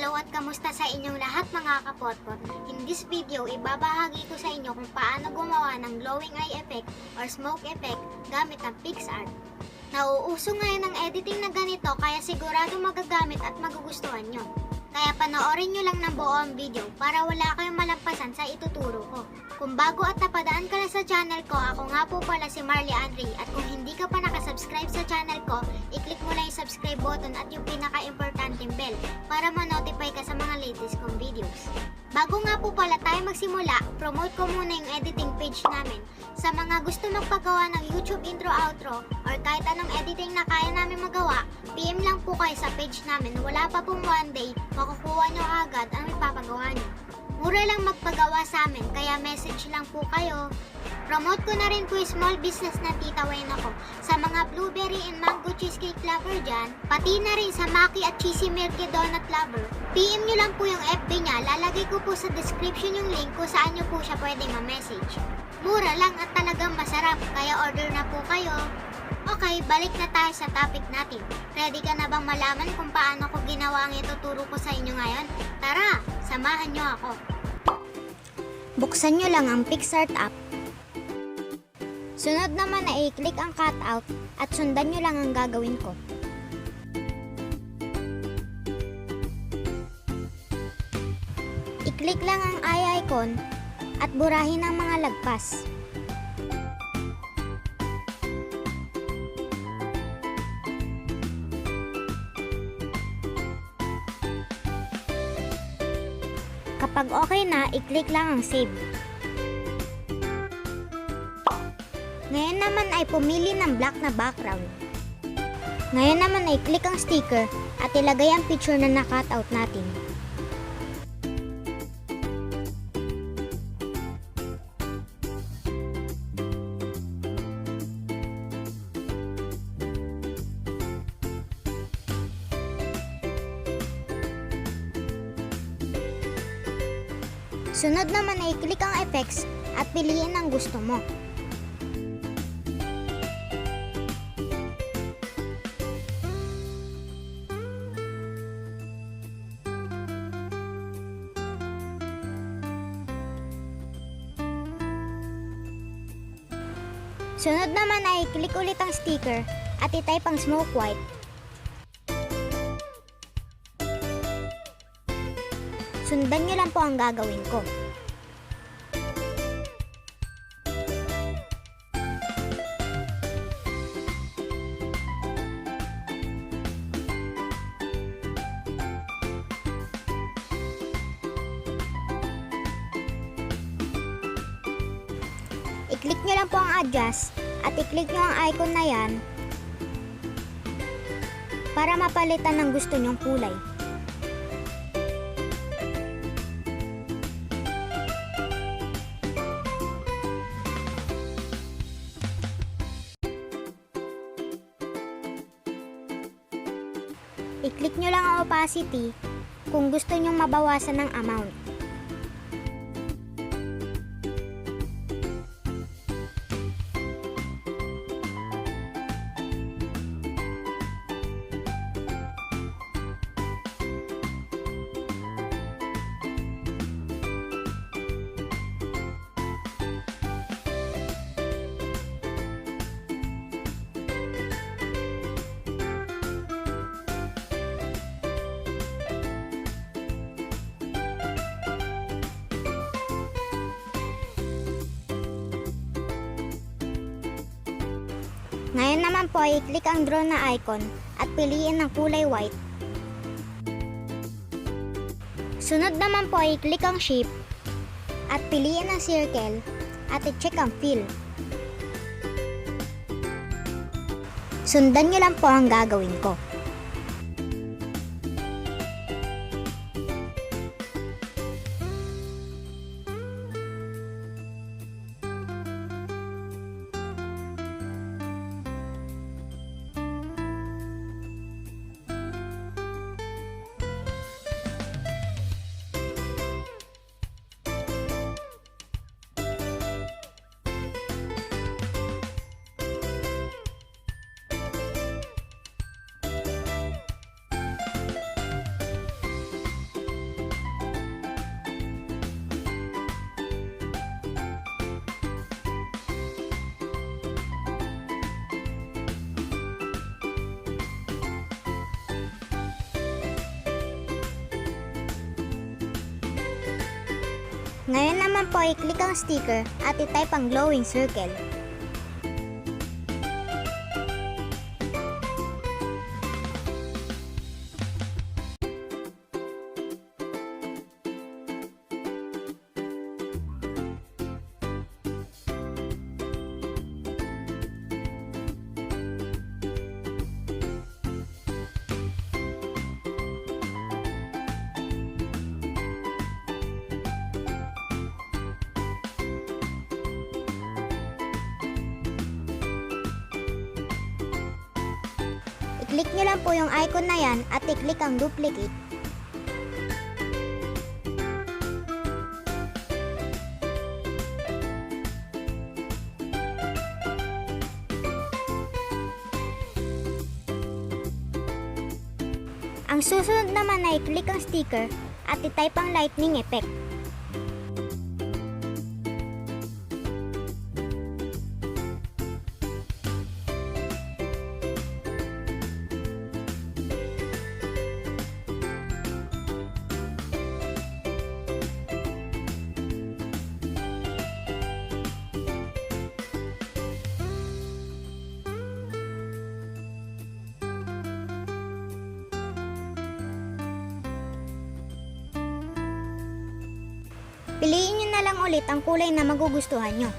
Hello at kamusta sa inyong lahat mga kapotpot. In this video, ibabahagi ko sa inyo kung paano gumawa ng glowing eye effect or smoke effect gamit ang Picsart. Nauuso ngayon ang editing na ganito kaya sigurado magagamit at magugustuhan nyo. Kaya panoorin nyo lang ng buo ang video para wala kayong malampasan sa ituturo ko. Kung bago at napadaan ka na sa channel ko, ako nga po pala si Marley Andrei at kung hindi ka pa nakasubscribe sa channel ko, i-click mo lang yung subscribe button at yung pinaka-importanting bell para ma-notify ka sa mga latest kong videos. Bago nga po pala tayo magsimula, promote ko muna yung editing page namin. Sa mga gusto magpagawa ng YouTube intro outro or kahit anong editing na kaya namin magawa, PM lang po kayo sa page namin. Wala pa pong one day, makukuha nyo agad ang ipapagawa nyo. Mura lang magpagawa sa amin, kaya message lang po kayo. Promote ko na rin po yung small business na titawin ako sa mga blueberry and mango cheesecake lover dyan, pati na rin sa MAKI at cheesy MILKY donut lover. PM nyo lang po yung FB niya, lalagay ko po sa description yung link kung saan nyo po siya pwedeng ma-message. Mura lang at talagang masarap, kaya order na po kayo. Okay, balik na tayo sa topic natin. Ready ka na bang malaman kung paano ko ginawa ang ituturo ko sa inyo ngayon? Tara, samahan nyo ako. Buksan nyo lang ang Picsart app. Sunod naman na i-click ang cutout at sundan nyo lang ang gagawin ko. I-click lang ang eye icon at burahin ang mga lagpas. Kapag okay na, i-click lang ang save. Ngayon naman ay pumili ng black na background. Ngayon naman ay click ang sticker at ilagay ang picture na na-cutout natin. Sunod naman ay click ang effects at piliin ang gusto mo. Sunod naman ay click ulit ang sticker at i-type ang smoke white. Sundan nyo lang po ang gagawin ko. I-click nyo lang po ang adjust at i-click nyo ang icon na yan para mapalitan ng gusto nyong kulay. I-click nyo lang ang opacity kung gusto nyong mabawasan ng amount. Ngayon naman po ay i-click ang draw na icon at piliin ang kulay white. Sunod naman po ay i-click ang shape at piliin ang circle at i-check ang fill. Sundan nyo lang po ang gagawin ko. Ngayon naman po i-click ang sticker at i-type ang glowing circle. I-click nyo lang po yung icon na yan at i-click ang duplicate. Ang susunod naman ay i-click ang sticker at i-type ang lightning effect. Piliin nyo na lang ulit ang kulay na magugustuhan nyo.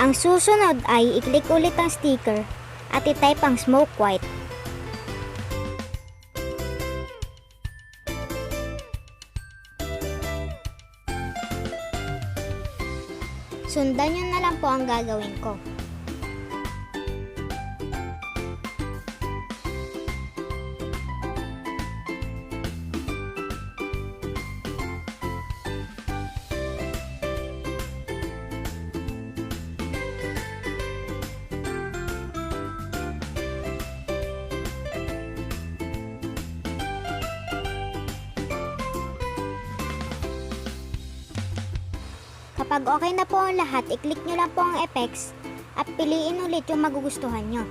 Ang susunod ay i-click ulit ang sticker at i-type ang smoke white. Sundan nyo na lang po ang gagawin ko. Kapag okay na po ang lahat, i-click nyo lang po ang effects at piliin ulit yung magugustuhan nyo.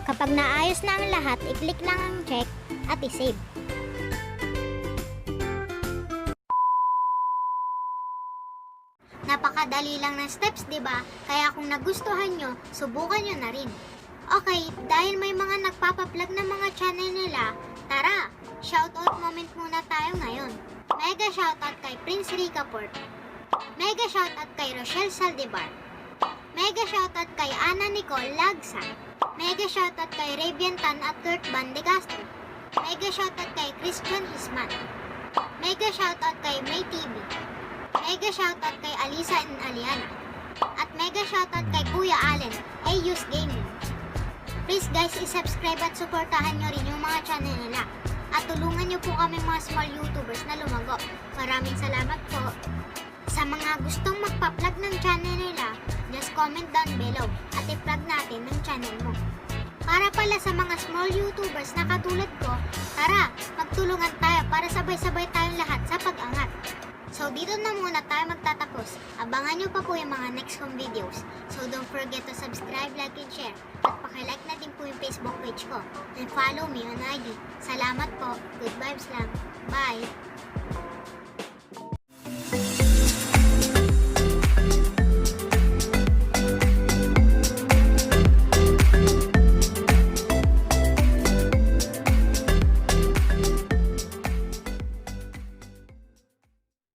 Kapag naayos na ang lahat, i-click lang ang check at i-save. Napakadali lang ng steps, di ba? Kaya kung nagustuhan nyo, subukan nyo na rin. Okay, dahil may mga nagpapaplug ng mga channel nila, tara, shoutout moment muna tayo ngayon. Mega shoutout kay Prince Ricaport. Mega shoutout kay Rochelle Saldivar. Mega shoutout kay Ana Nicole Lagsa. Mega shoutout kay Rabiantan at Kurt Van de Castro. Mega shoutout kay Christian Hisman. Mega shoutout kay May TV. Mega shoutout kay Alisa and Aliana. At mega shoutout kay Kuya Allen, Ayus Gaming. Please guys, i-subscribe at suportahan nyo rin yung mga channel nila. At tulungan nyo po kami mga small YouTubers na lumago. Maraming salamat po. Sa mga gustong magpa-plug ng channel nila, just comment down below at i-plug natin ng channel mo. Para pala sa mga small YouTubers na katulad ko, tara, magtulungan tayo para sabay-sabay tayong lahat sa pag-angat. So dito na muna tayo magtatapos. Abangan nyo pa po yung mga next kong videos. So don't forget to subscribe, like, and share. At pakilike na din po yung Facebook page ko. And follow me on IG. Salamat po. Good vibes lang. Bye!